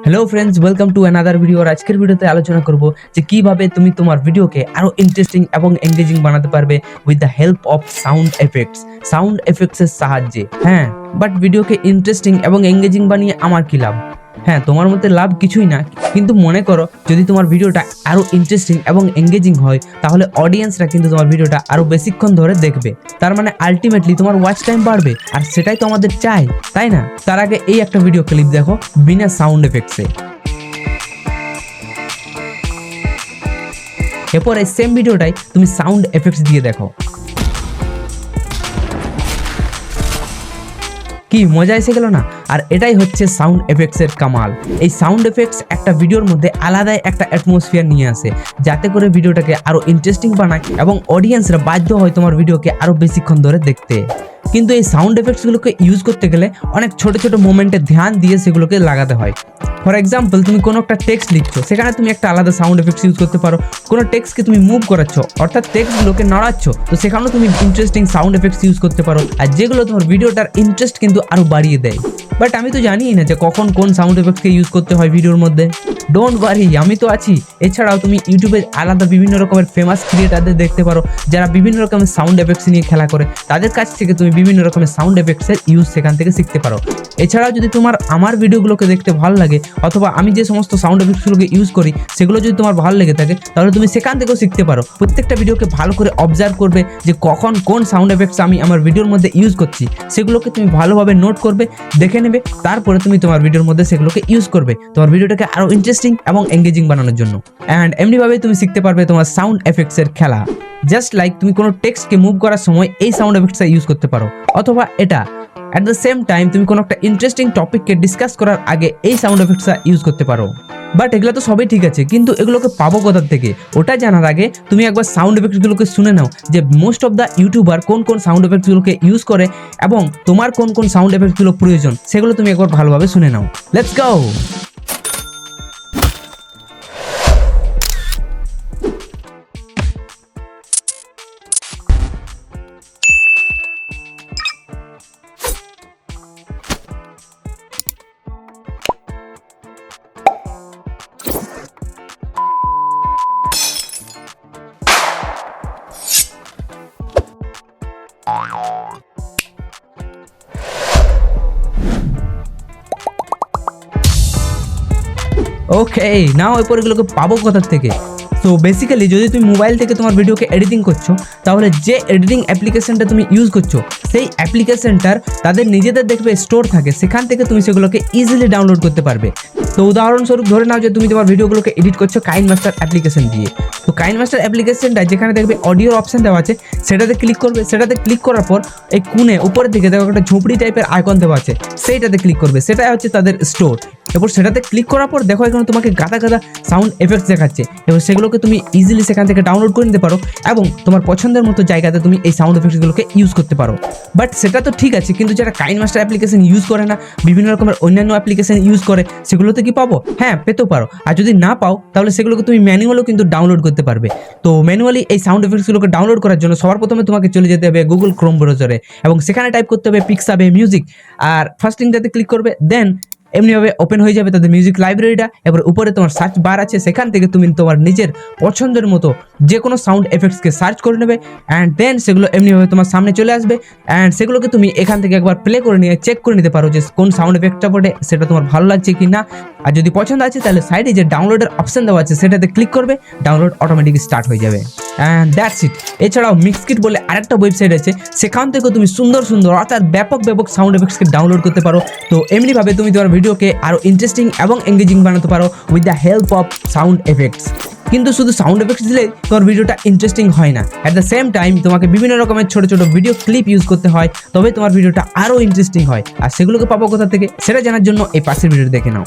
Hello friends, welcome to another video. और आजকের ভিডিওতে আলোচনা করব যে কিভাবে তুমি তোমার ভিডিওকে আরো ইন্টারেস্টিং এবং এনগেজিং বানাতে পারবে with the help of sound effects এর সাহায্যে। হ্যাঁ, বাট ভিডিওকে ইন্টারেস্টিং এবং এনগেজিং বানিয়ে আমার কি লাভ? হ্যাঁ, তোমার মধ্যে লাভ কিছুই না, কিন্তু মনে করো যদি তোমার ভিডিওটা আরো ইন্টারেস্টিং এবং এনগেজিং হয় তাহলে অডিয়েন্সরা কিন্তু তোমার ভিডিওটা আরো বেশিক্ষণ ধরে দেখবে। তার মানে আলটিমেটলি তোমার ওয়াচ টাইম বাড়বে, আর সেটাই তো আমাদের চাই, তাই না? তার আগে এই একটা ভিডিও ক্লিপ দেখো বিনা সাউন্ড এফেক্টসে। এরপর এই সেম ভিডিওটাই তুমি সাউন্ড এফেক্টস দিয়ে দেখো। কি মজা এসে গেল না? আর এটাই হচ্ছে সাউন্ড এফেক্টস এর কামাল। এই সাউন্ড এফেক্টস একটা ভিডিওর মধ্যে আলাদাই একটা অ্যাটমসফিয়ার নিয়ে আসে, যাতে করে ভিডিওটাকে আরো ইন্টারেস্টিং বানায় এবং অডিয়েন্সরা বাধ্য হয় তোমার ভিডিওকে আরো বেশিক্ষণ ধরে দেখতে। কিন্তু এই সাউন্ড এফেক্টসগুলোকে ইউজ করতে গেলে অনেক ছোট ছোট মোমেন্টে ধ্যান দিয়ে সেগুলোকে লাগাতে হয়। ফর এক্সাম্পল, তুমি কোনো একটা টেক্সট লিখছো, সেখানে তুমি একটা আলাদা সাউন্ড এফেক্টস ইউজ করতে পারো। কোনো টেক্সটকে তুমি মুভ করাচ্ছ, অর্থাৎ টেক্সটগুলোকে নাড়াচ্ছ, তো সেখানেও তুমি ইন্টারেস্টিং সাউন্ড এফেক্টস ইউজ করতে পারো, আর যেগুলো তোমার ভিডিওটার ইন্টারেস্ট কিন্তু আরো বাড়িয়ে দেয়। বাট আমি তো জানিই না যে কখন কোন সাউন্ড এফেক্টসকে ইউজ করতে হয় ভিডিওর মধ্যে। ডোন্ট ওয়ারি, আমি তো আছি। এছাড়াও তুমি ইউটিউবে আলাদা বিভিন্ন রকমের ফেমাস ক্রিয়েটারদের দেখতে পারো, যারা বিভিন্ন রকমের সাউন্ড এফেক্টস নিয়ে খেলা করে। তাদের কাছ থেকে তুমি বিভিন্ন রকমের সাউন্ড এফেক্টসের ইউজ সেখান থেকে শিখতে পারো। এছাড়াও যদি তোমার আমার ভিডিওগুলোকে দেখতে ভালো লাগে, অথবা আমি যে সমস্ত সাউন্ড এফেক্টসগুলোকে ইউজ করি সেগুলো যদি তোমার ভালো লেগে থাকে, তাহলে তুমি সেখান থেকেও শিখতে পারো। প্রত্যেকটা ভিডিওকে ভালো করে অবজার্ভ করবে যে কখন কোন সাউন্ড এফেক্টস আমি আমার ভিডিওর মধ্যে ইউজ করছি, সেগুলোকে তুমি ভালোভাবে নোট করবে, দেখে নেবে, তারপরে তুমি তোমার ভিডিওর মধ্যে সেগুলোকে ইউজ করবে তোমার ভিডিওটাকে আরো ইন্টারেস্টিং এবং এনগেজিং বানানোর জন্য। অ্যান্ড এমনিভাবে তুমি শিখতে পারবে তোমার সাউন্ড এফেক্টসের খেলা। জাস্ট লাইক তুমি কোনো টেক্সটকে মুভ করার সময় এই সাউন্ড এফেক্টসটা ইউজ করতে পারো, অথবা এটা। অ্যাট দ্য সেম টাইম তুমি কোনো একটা ইন্টারেস্টিং টপিককে ডিসকাস করার আগে এই সাউন্ড এফেক্টসটা ইউজ করতে পারো। বাট এগুলো তো সবই ঠিক আছে, কিন্তু এগুলোকে পাবো কোথা থেকে? ওটা জানার আগে তুমি একবার সাউন্ড এফেক্টসগুলোকে শুনে নাও যে মোস্ট অফ দ্য ইউটিউবার কোন কোন সাউন্ড এফেক্টসগুলোকে ইউজ করে এবং তোমার কোন কোন সাউন্ড এফেক্টসগুলো প্রয়োজন, সেগুলো তুমি একবার ভালোভাবে শুনে নাও। Let's go. ওকে, নাও এরপর এগুলোকে পাবো কোথা থেকে? তো বেসিক্যালি যদি তুমি মোবাইল থেকে তোমার ভিডিওকে এডিটিং করছো, তাহলে যে এডিটিং অ্যাপ্লিকেশনটা তুমি ইউজ করছো সেই অ্যাপ্লিকেশনটার তাদের নিজেদের দেখবে স্টোর থাকে, সেখান থেকে তুমি সেগুলোকে ইজিলি ডাউনলোড করতে পারবে। তো উদাহরণস্বরূপ ধরে নাও যে তুমি তোমার ভিডিওগুলোকে এডিট করছো কাইনমাস্টার অ্যাপ্লিকেশন দিয়ে। তো কাইনমাস্টার অ্যাপ্লিকেশনটা যেখানে দেখবে অডিওর অপশন দেওয়া আছে, সেটাতে ক্লিক করবে। সেটাতে ক্লিক করার পর এই কোণে উপরের দিকে দেখো একটা ঝুপড়ি টাইপের আইকন দেওয়া আছে, সেইটাতে ক্লিক করবে। সেটাই হচ্ছে তাদের স্টোর। এরপর সেটাতে ক্লিক করার পর দেখো এখানে তোমাকে গাদা গাদা সাউন্ড এফেক্টস দেখাচ্ছে, এবং সেগুলোকে তুমি ইজিলি সেখান থেকে ডাউনলোড করে নিতে পারো এবং তোমার পছন্দের মতো জায়গাতে তুমি এই সাউন্ড এফেক্টসগুলোকে ইউজ করতে পারো। বাট সেটা তো ঠিক আছে, কিন্তু যারা কাইনমাস্টার অ্যাপ্লিকেশন ইউজ করে না, বিভিন্ন রকমের অন্যান্য অ্যাপ্লিকেশন ইউজ করে, সেগুলোতে কি পাবো? হ্যাঁ, পেতেও পারো। আর যদি না পাও, তাহলে সেগুলোকে তুমি ম্যানুয়ালও কিন্তু ডাউনলোড করতে পারবে। তো ম্যানুয়ালি এই সাউন্ড এফেক্টসগুলোকে ডাউনলোড করার জন্য সবার প্রথমে তোমাকে চলে যেতে হবে গুগল ক্রোম ব্রাউজারে, এবং সেখানে টাইপ করতে হবে পিক্সাবে মিউজিক, আর ফার্স্ট লিঙ্কটাতে ক্লিক করবে। দেন এমনিভাবে ওপেন হয়ে যাবে তাদের মিউজিক লাইব্রেরিটা। এবার উপরে তোমার সার্চ বার আছে, সেখান থেকে তুমি তোমার নিজের পছন্দের মতো যে কোনো সাউন্ড এফেক্টসকে সার্চ করে নেবে, অ্যান্ড দেন সেগুলো এমনিভাবে তোমার সামনে চলে আসবে। অ্যান্ড সেগুলোকে তুমি এখান থেকে একবার প্লে করে নিয়ে চেক করে নিতে পারো যে কোন সাউন্ড এফেক্টটা পড়ে সেটা তোমার ভালো লাগছে কি না। আর যদি পছন্দ আছে, তাহলে সাইডে যে ডাউনলোডের অপশন দেওয়া আছে সেটাতে ক্লিক করবে, ডাউনলোড অটোমেটিক স্টার্ট হয়ে যাবে। And that's it. এছাড়াও মিক্সকিট বলে আরেকটা ওয়েবসাইট আছে, সেখান থেকেও তুমি সুন্দর সুন্দর অর্থাৎ ব্যাপক সাউন্ড এফেক্টসকে ডাউনলোড করতে পারো। তো এমনিভাবে তুমি তোমার ভিডিওকে আরও ইন্টারেস্টিং এবং এঙ্গেজিং বানাতে পারো with the help of sound effects. কিন্তু শুধু সাউন্ড এফেক্টস দিলে তোমার ভিডিওটা ইন্টারেস্টিং হয় না। অ্যাট দ্য সেম টাইম তোমাকে বিভিন্ন রকমের ছোট ছোট ভিডিও ক্লিপ ইউজ করতে হয়, তবে তোমার ভিডিওটা আরও ইন্টারেস্টিং হয়। আর সেগুলোকে পাবো কোথা থেকে সেটা জানার জন্য এই পাশের ভিডিওটা দেখে নাও।